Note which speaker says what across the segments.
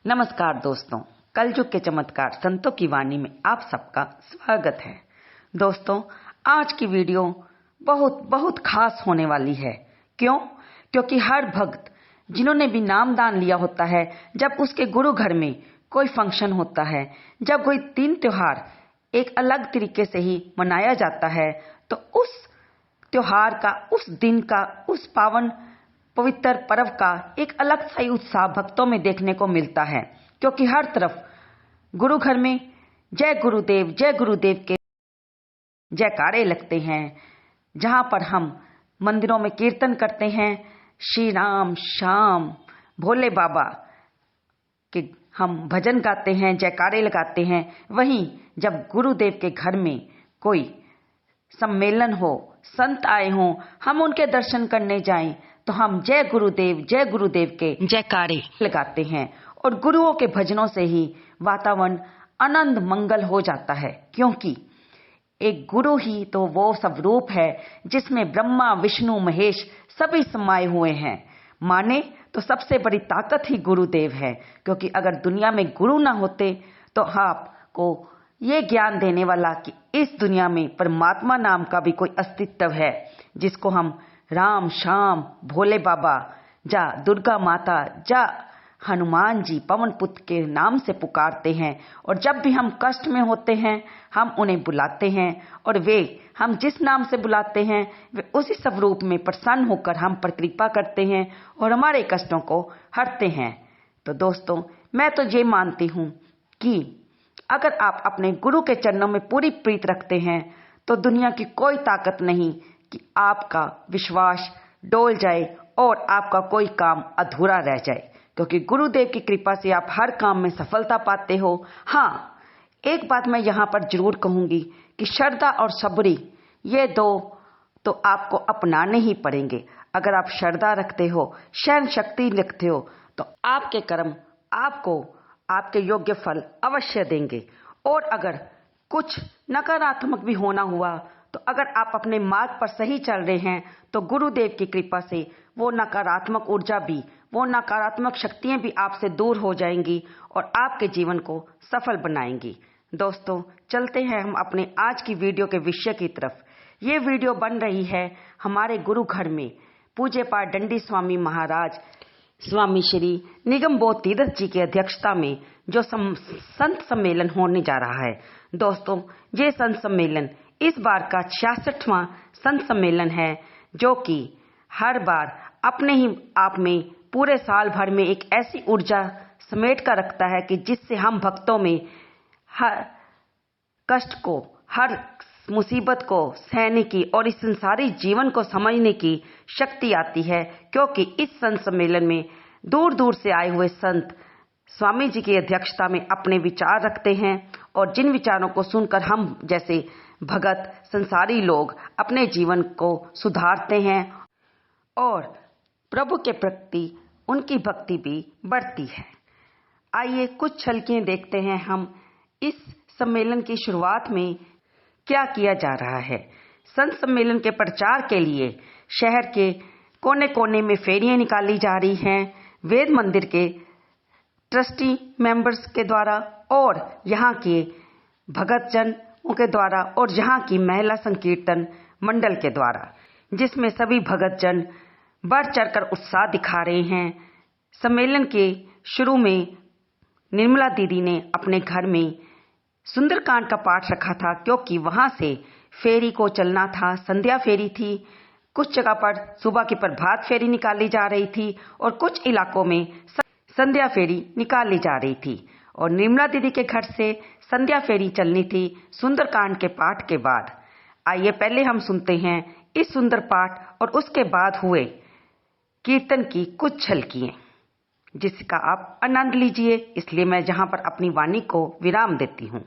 Speaker 1: नमस्कार दोस्तों, कलयुग के चमत्कार संतों की वाणी में आप सबका स्वागत है। दोस्तों, आज की वीडियो बहुत बहुत खास होने वाली है। क्यों? क्योंकि हर भक्त जिन्होंने भी नामदान लिया होता है, जब उसके गुरु घर में कोई फंक्शन होता है, जब कोई तीन त्योहार एक अलग तरीके से ही मनाया जाता है, तो उस त्योहार का, उस दिन का, उस पावन पवित्र पर्व का एक अलग सा ही उत्साह भक्तों में देखने को मिलता है। क्योंकि हर तरफ गुरु घर में जय गुरुदेव के जयकारे लगते हैं। जहां पर हम मंदिरों में कीर्तन करते हैं, श्री राम श्याम भोले बाबा के हम भजन गाते हैं, जयकारे लगाते हैं। वहीं जब गुरुदेव के घर में कोई सम्मेलन हो, संत आए हों, हम उनके दर्शन करने जाएं, तो हम जय गुरुदेव के जयकारे लगाते हैं। और गुरुओं के भजनों से ही वातावरण आनंद मंगल हो जाता है। क्योंकि एक गुरु ही तो वो स्वरूप है जिसमें ब्रह्मा विष्णु महेश सभी समाये हुए हैं। माने तो सबसे बड़ी ताकत ही गुरुदेव है। क्योंकि अगर दुनिया में गुरु ना होते तो आपको ये ज्ञान देने वाला कि इस दुनिया में परमात्मा नाम का भी कोई अस्तित्व है, जिसको हम राम श्याम भोले बाबा, जा दुर्गा माता, जा हनुमान जी पवन पुत्र के नाम से पुकारते हैं। और जब भी हम कष्ट में होते हैं, हम उन्हें बुलाते हैं, और वे हम जिस नाम से बुलाते हैं, वे उसी स्वरूप में प्रसन्न होकर हम पर कृपा करते हैं और हमारे कष्टों को हरते हैं। तो दोस्तों, मैं तो ये मानती हूँ कि अगर आप अपने गुरु के चरणों में पूरी प्रीत रखते हैं, तो दुनिया की कोई ताकत नहीं कि आपका विश्वास डोल जाए और आपका कोई काम अधूरा रह जाए। क्योंकि गुरुदेव की कृपा से आप हर काम में सफलता पाते हो। हाँ, एक बात मैं यहाँ पर जरूर कहूँगी कि श्रद्धा और सबरी, ये दो तो आपको अपनाने ही पड़ेंगे। अगर आप श्रद्धा रखते हो, सहन शक्ति रखते हो, तो आपके कर्म आपको आपके योग्य फल अवश्य देंगे। और अगर कुछ नकारात्मक भी होना हुआ, तो अगर आप अपने मार्ग पर सही चल रहे हैं, तो गुरुदेव की कृपा से वो नकारात्मक ऊर्जा भी, वो नकारात्मक शक्तियां भी आपसे दूर हो जाएंगी और आपके जीवन को सफल बनाएंगी। दोस्तों, चलते हैं हम अपने आज की वीडियो के विषय की तरफ। ये वीडियो बन रही है हमारे गुरु घर में पूज्य पाठ दंडी स्वामी महाराज स्वामी श्री निगम बोध तीर्थ जी की अध्यक्षता में जो संत सम्मेलन होने जा रहा है। दोस्तों, ये संत सम्मेलन इस बार का 66वां संत सम्मेलन है, जो कि हर बार अपने ही आप में पूरे साल भर में एक ऐसी ऊर्जा समेट कर रखता है कि जिससे हम भक्तों में हर कष्ट को, हर मुसीबत को सहने की और इस संसारी जीवन को समझने की शक्ति आती है। क्योंकि इस संत सम्मेलन में दूर दूर से आए हुए संत स्वामी जी की अध्यक्षता में अपने विचार रखते हैं, और जिन विचारों को सुनकर हम जैसे भगत संसारी लोग अपने जीवन को सुधारते हैं और प्रभु के प्रति उनकी भक्ति भी बढ़ती है। आइए कुछ झलकियां देखते हैं हम इस सम्मेलन की शुरुआत में क्या किया जा रहा है। संत सम्मेलन के प्रचार के लिए शहर के कोने कोने में फेरियां निकाली जा रही हैं, वेद मंदिर के ट्रस्टी मेंबर्स के द्वारा और यहाँ के भगत जन के द्वारा और यहाँ की महिला संकीर्तन मंडल के द्वारा, जिसमें सभी भगत जन बढ़ चढ़कर उत्साह दिखा रहे हैं। सम्मेलन के शुरू में निर्मला दीदी ने अपने घर में सुंदरकांड का पाठ रखा था, क्योंकि वहां से फेरी को चलना था। संध्या फेरी थी, कुछ जगह पर सुबह की प्रभात फेरी निकाली जा रही थी और कुछ इलाकों में संध्या फेरी निकाली जा रही थी। और निर्मला दीदी के घर से संध्या फेरी चलनी थी सुंदरकांड के पाठ के बाद। आइए पहले हम सुनते हैं इस सुंदर पाठ और उसके बाद हुए कीर्तन की कुछ झलकियां, जिसका आप आनंद लीजिए। इसलिए मैं जहां पर अपनी वाणी को विराम देती हूँ।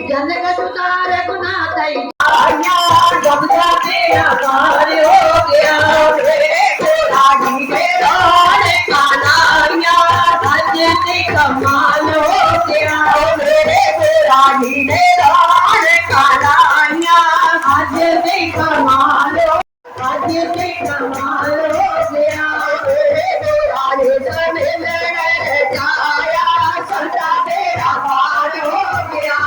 Speaker 2: जनक सुतार गुना तई आया जब जाते आकार हो गया रे कोराड़ी के रोड़े कानाया सजते कमाल हो गया मेरे रानी ने राज कराया आज भी कमाल आज भी कमाल हो गया मेरे रानी ने मैंने जाया सदा तेरा पार हो गया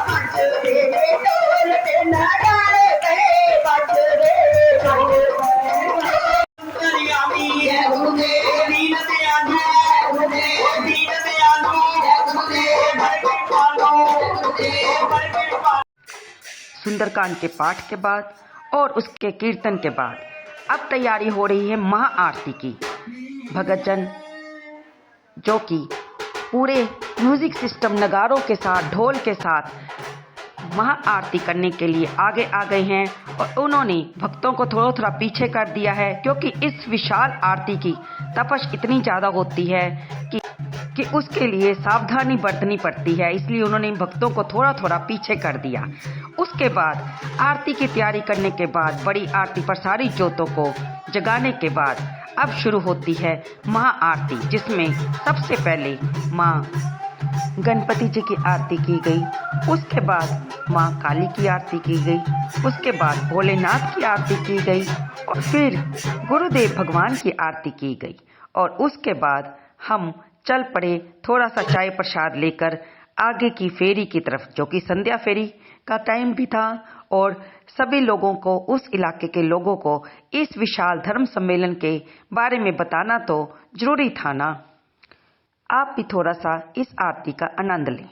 Speaker 2: बच रे ढोल के नगाड़े पे बच रे
Speaker 1: सुंदरकांड के पाठ के बाद और उसके कीर्तन के बाद अब तैयारी हो रही है महाआरती की। भगतजन जो कि पूरे म्यूजिक सिस्टम नगारों के साथ ढोल के साथ महाआरती करने के लिए आगे आ गए हैं और उन्होंने भक्तों को थोड़ा थोड़ा पीछे कर दिया है, क्योंकि इस विशाल आरती की तपश इतनी ज़्यादा होती है कि उसके लिए सावधानी बरतनी पड़ती है, इसलिए उन्होंने भक्तों को थोड़ा थोड़ा पीछे कर दिया। उसके बाद आरती की तैयारी करने के बाद बड़ी आरती पर सारी ज्योतों को जगाने के बाद अब शुरू होती है महाआरती, जिसमें सबसे पहले माँ गणपति जी की आरती की गई, उसके बाद माँ काली की आरती की गई, उसके बाद भोलेनाथ की आरती की गई और फिर गुरुदेव भगवान की आरती की गई। और उसके बाद हम चल पड़े थोड़ा सा चाय प्रसाद लेकर आगे की फेरी की तरफ, जो कि संध्या फेरी का टाइम भी था और सभी लोगों को, उस इलाके के लोगों को इस विशाल धर्म सम्मेलन के बारे में बताना तो जरूरी था ना। आप भी थोड़ा सा इस आरती का आनंद लें।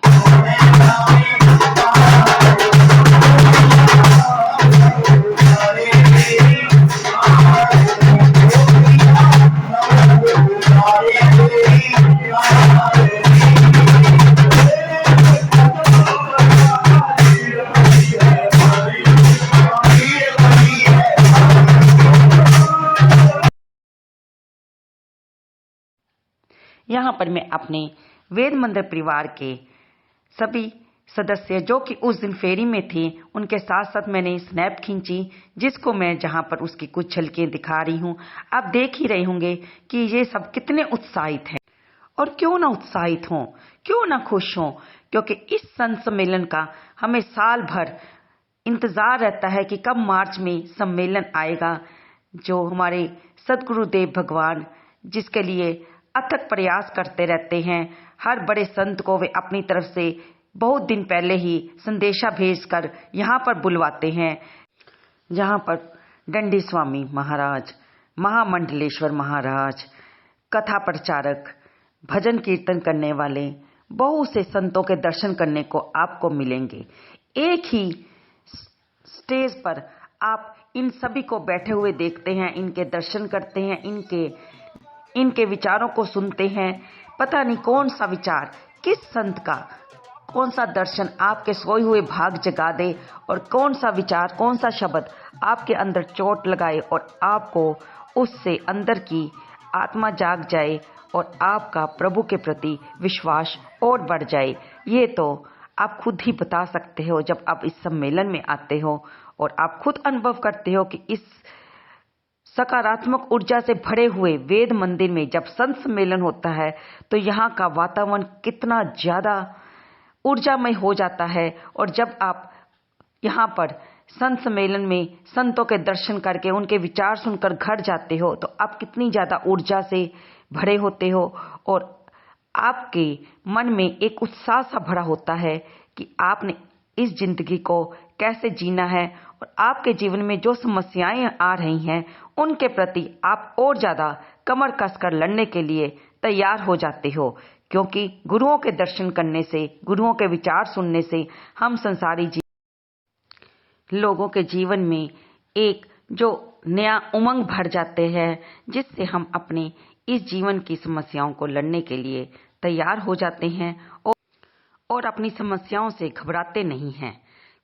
Speaker 1: यहाँ पर मैं अपने वेद मंदिर परिवार के सभी सदस्य जो कि उस दिन फेरी में थे उनके साथ साथ मैंने स्नैप खींची, जिसको मैं जहाँ पर उसकी कुछ झलकियाँ दिखा रही हूँ। आप देख ही रहे होंगे कि ये सब कितने उत्साहित हैं, और क्यों ना उत्साहित हों, क्यों ना खुश हों, क्योंकि इस संत सम्मेलन का हमें साल भर इंतज़ार रहता है कि कब मार्च में सम्मेलन आएगा, जो हमारे सदगुरुदेव भगवान जिसके लिए अथक प्रयास करते रहते हैं। हर बड़े संत को वे अपनी तरफ से बहुत दिन पहले ही संदेशा भेजकर यहाँ पर बुलवाते हैं, जहाँ पर दंडी स्वामी महाराज, महामंडलेश्वर महाराज, कथा प्रचारक, भजन कीर्तन करने वाले बहुत से संतों के दर्शन करने को आपको मिलेंगे। एक ही स्टेज पर आप इन सभी को बैठे हुए देखते हैं, इनके दर्शन करते हैं, इनके विचारों को सुनते हैं। पता नहीं कौन सा विचार, किस संत का कौन सा दर्शन आपके सोए हुए भाग जगा दे, और कौन सा विचार, कौन सा शब्द आपके अंदर चोट लगाए और आपको उससे अंदर की आत्मा जाग जाए और आपका प्रभु के प्रति विश्वास और बढ़ जाए। ये तो आप खुद ही बता सकते हो जब आप इस सम्मेलन में आते हो और आप खुद अनुभव करते हो कि इस सकारात्मक ऊर्जा से भरे हुए वेद मंदिर में जब संत सम्मेलन होता है तो यहाँ का वातावरण कितना ज़्यादा ऊर्जामय हो जाता है। और जब आप यहाँ पर संत सम्मेलन में संतों के दर्शन करके उनके विचार सुनकर घर जाते हो तो आप कितनी ज़्यादा ऊर्जा से भरे होते हो और आपके मन में एक उत्साह सा भरा होता है कि आपने इस जिंदगी को कैसे जीना है और आपके जीवन में जो समस्याएं आ रही हैं उनके प्रति आप और ज़्यादा कमर कसकर लड़ने के लिए तैयार हो जाते हो, क्योंकि गुरुओं के दर्शन करने से, गुरुओं के विचार सुनने से हम संसारी लोगों के जीवन में एक जो नया उमंग भर जाते हैं, जिससे हम अपने इस जीवन की समस्याओं को लड़ने के लिए तैयार हो जाते हैं और अपनी समस्याओं से घबराते नहीं हैं,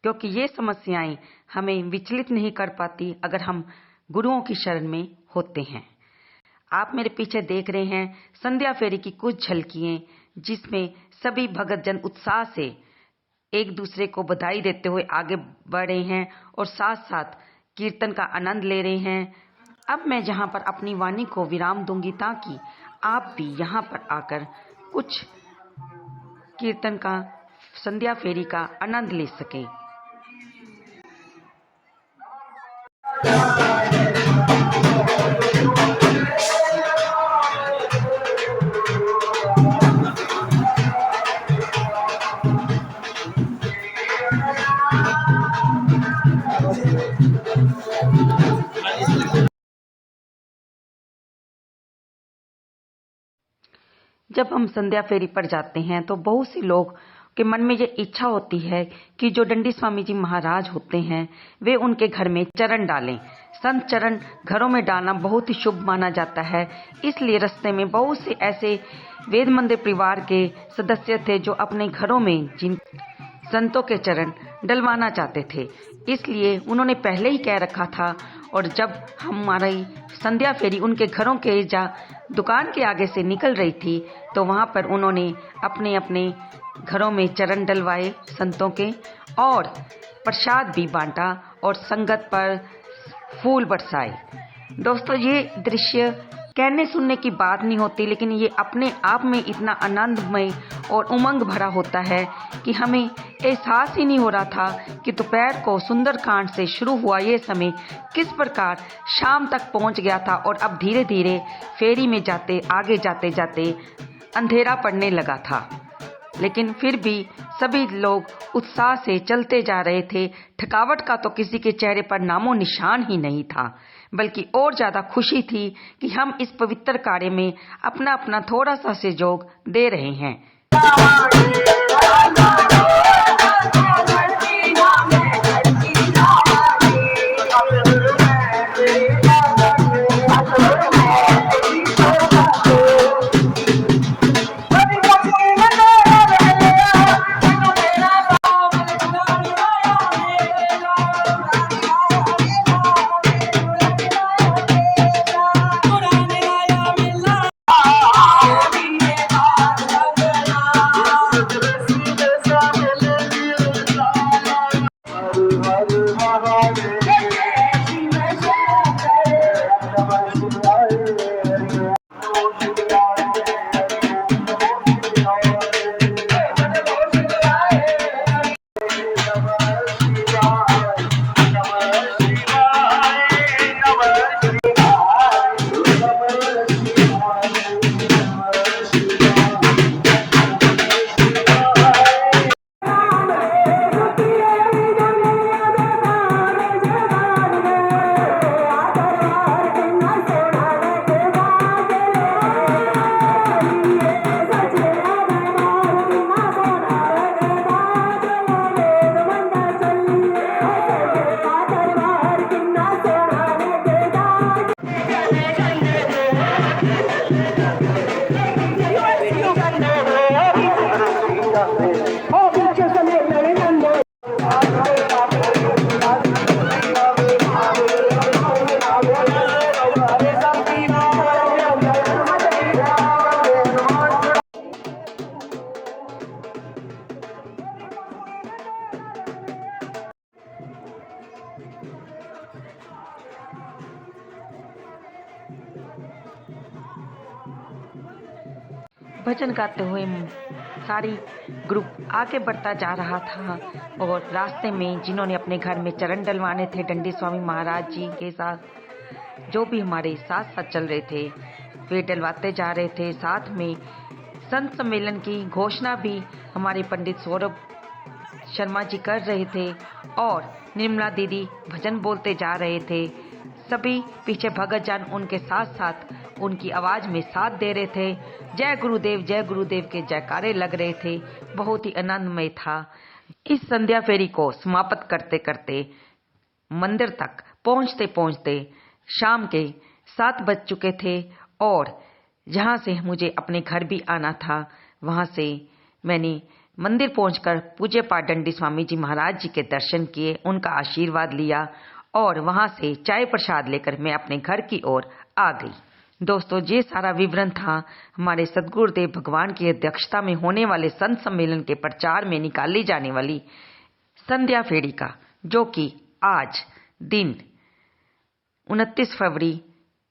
Speaker 1: क्योंकि ये समस्याएं हमें विचलित नहीं कर पाती अगर हम गुरुओं की शरण में होते हैं। आप मेरे पीछे देख रहे हैं संध्या फेरी की कुछ झलकियां, जिसमें सभी भगतजन उत्साह से एक दूसरे को बधाई देते हुए आगे बढ़ रहे हैं और साथ साथ कीर्तन का आनंद ले रहे हैं। अब मैं जहां पर अपनी वाणी को विराम दूंगी ताकि आप भी यहां पर आकर कुछ कीर्तन का, संध्या फेरी का आनंद ले सकें। जब हम संध्या फेरी पर जाते हैं तो बहुत से लोग के मन में ये इच्छा होती है कि जो दंडी स्वामी जी महाराज होते हैं वे उनके घर में चरण डालें। संत चरण घरों में डालना बहुत ही शुभ माना जाता है। इसलिए रास्ते में बहुत से ऐसे वेद मंदिर परिवार के सदस्य थे जो अपने घरों में जिन संतों के चरण डलवाना चाहते थे। इसलिए उन्होंने पहले ही कह रखा था, और जब हमारी संध्या फेरी उनके घरों के दुकान के आगे से निकल रही थी तो वहाँ पर उन्होंने अपने अपने घरों में चरण डलवाए संतों के, और प्रसाद भी बांटा और संगत पर फूल बरसाए। दोस्तों, ये दृश्य कहने सुनने की बात नहीं होती, लेकिन ये अपने आप में इतना आनंदमय और उमंग भरा होता है कि हमें एहसास ही नहीं हो रहा था कि दोपहर को सुंदरकांड से शुरू हुआ ये समय किस प्रकार शाम तक पहुंच गया था, और अब धीरे धीरे फेरी में आगे जाते जाते अंधेरा पड़ने लगा था। लेकिन फिर भी सभी लोग उत्साह से चलते जा रहे थे। थकावट का तो किसी के चेहरे पर नामो निशान ही नहीं था, बल्कि और ज्यादा खुशी थी कि हम इस पवित्र कार्य में अपना अपना थोड़ा सा सहयोग दे रहे हैं। भजन गाते हुए सारी ग्रुप आगे बढ़ता जा रहा था, और रास्ते में जिन्होंने अपने घर में चरण डलवाने थे दंडी स्वामी महाराज जी के साथ, जो भी हमारे साथ साथ चल रहे थे वे डलवाते जा रहे थे। साथ में संत सम्मेलन की घोषणा भी हमारे पंडित सौरभ शर्मा जी कर रहे थे, और निर्मला दीदी भजन बोलते जा रहे थे। सभी पीछे भगत जन उनके साथ साथ उनकी आवाज में साथ दे रहे थे। जय गुरुदेव के जयकारे लग रहे थे। बहुत ही आनंदमय था। इस संध्या फेरी को समाप्त करते करते मंदिर तक पहुंचते पहुंचते शाम के 7 बज चुके थे, और जहां से मुझे अपने घर भी आना था वहां से मैंने मंदिर पहुंचकर पूज्य पाठ दंडी स्वामी जी महाराज जी के दर्शन किए, उनका आशीर्वाद लिया, और वहां से चाय प्रसाद लेकर मैं अपने घर की ओर आ गई। दोस्तों, ये सारा विवरण था हमारे सदगुरुदेव भगवान की अध्यक्षता में होने वाले संत सम्मेलन के प्रचार में निकाली जाने वाली संध्या फेरी का, जो कि आज दिन 29 फरवरी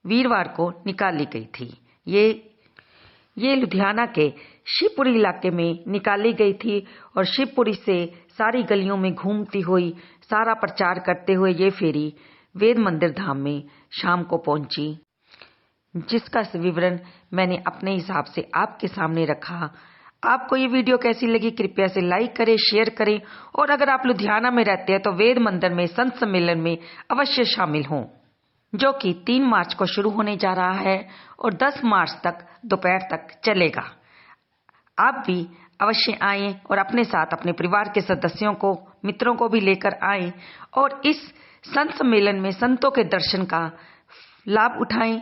Speaker 1: वीरवार को निकाली गई थी। ये ये लुधियाना के शिवपुरी इलाके में निकाली गई थी और शिवपुरी से सारी गलियों में घूमती हुई सारा प्रचार करते हुए ये फेरी वेद मंदिर धाम में शाम को पहुंची, जिसका विवरण मैंने अपने हिसाब से आपके सामने रखा। आपको ये वीडियो कैसी लगी कृपया से लाइक करें, शेयर करें और अगर आप लुधियाना में रहते हैं तो वेद मंदिर में संत सम्मेलन में अवश्य शामिल हों, जो कि 3 मार्च को शुरू होने जा रहा है और 10 मार्च तक दोपहर तक चलेगा। आप भी अवश्य आएं और अपने साथ अपने परिवार के सदस्यों को, मित्रों को भी लेकर आएं और इस संत सम्मेलन में संतों के दर्शन का लाभ उठाएं।